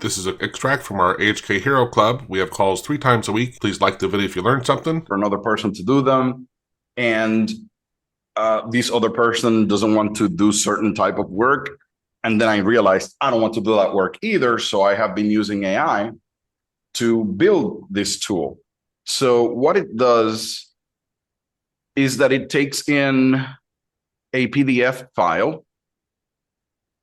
This is an extract from our AHK Hero Club. We have calls 3 times a week. Please like the video if you learned something. For another person to do them, and this other person doesn't want to do certain type of work, and then I realized I don't want to do that work either, so I have been using AI to build this tool. So what it does is that it takes in a PDF file.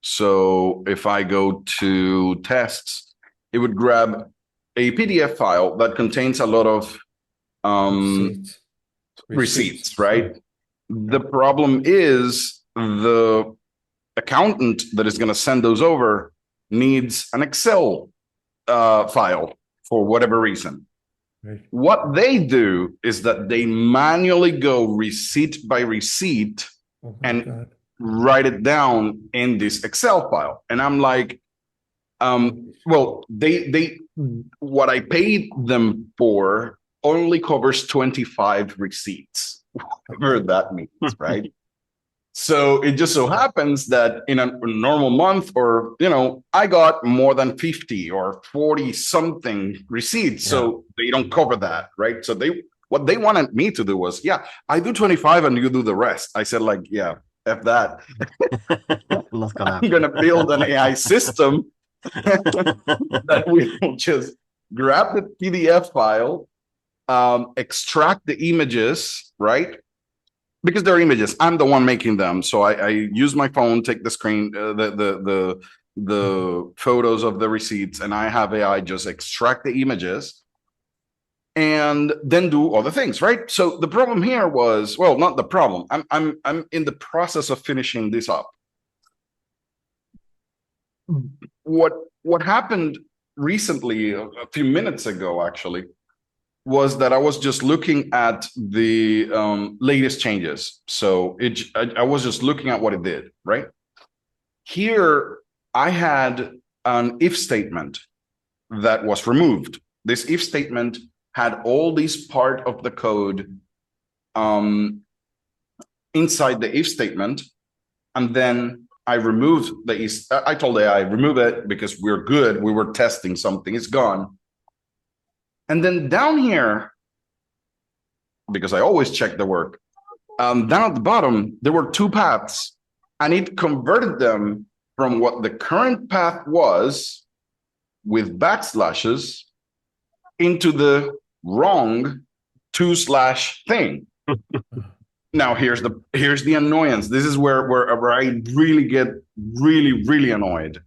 So if I go to tests, it would grab a PDF file that contains a lot of receipts, right? The problem is the accountant that is going to send those over needs an Excel file for whatever reason. Right. What they do is that they manually go receipt by receipt and write it down in this Excel file. And I'm like, well, they what I paid them for only covers 25 receipts, whatever that means, right? So it just so happens that in a normal month, or, I got more than 50 or 40 something receipts. Yeah. So they don't cover that, right? So what they wanted me to do was, I do 25 and you do the rest. I said, like, F that. I'm going to build an AI system that will just grab the PDF file, extract the images, right? Because they're images, I'm the one making them. So I use my phone, take the screen, the photos of the receipts, and I have AI just extract the images and then do other things, right? So the problem here was, well, not the problem. I'm in the process of finishing this up. What happened recently, a few minutes ago, actually, was that I was just looking at the latest changes. So I was just looking at what it did, right? Here, I had an if statement that was removed. This if statement had all these part of the code inside the if statement. And then I removed I told AI, remove it because we're good. We were testing something, it's gone. And then down here, because I always check the work, down at the bottom, there were 2 paths, and it converted them from what the current path was with backslashes into the wrong 2/ thing. Now, here's the annoyance. This is where I really get really annoyed.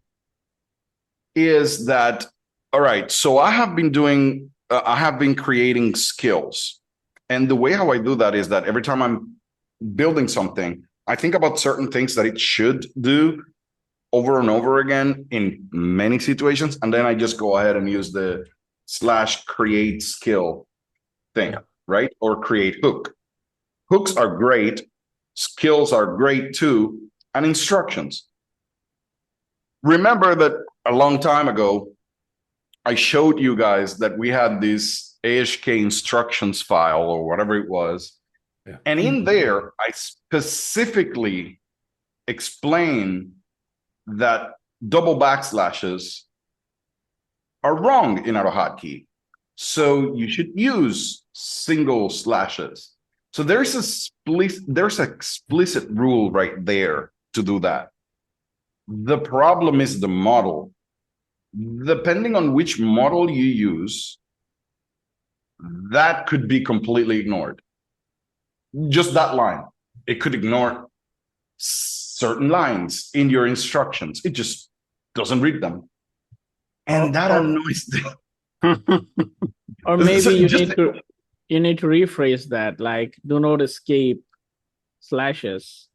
Is that, all right, so I have been creating skills. And the way how I do that is that every time I'm building something, I think about certain things that it should do over and over again in many situations. And then I just go ahead and use the /create skill thing, right? Or create hook. Hooks are great. Skills are great too. And instructions. Remember that a long time ago, I showed you guys that we had this AHK instructions file or whatever it was. Yeah. And in there, I specifically explain that double backslashes are wrong in AutoHotKey. So you should use single slashes. So there's an explicit rule right there to do that. The problem is the model. Depending on which model you use, that could be completely ignored. Just that line. It could ignore certain lines in your instructions. It just doesn't read them. And that annoys them. Or maybe you need to rephrase that, like, do not escape slashes.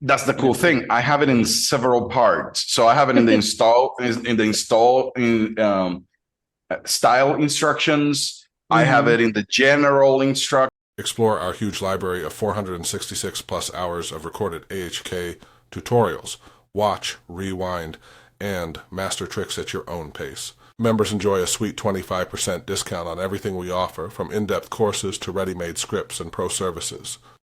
That's the cool thing. I have it in several parts. So I have it in the install style instructions. I have it in the general instruction. Explore our huge library of 466 plus hours of recorded AHK tutorials. Watch, rewind, and master tricks at your own pace. Members enjoy a sweet 25% discount on everything we offer, from in-depth courses to ready-made scripts and pro services.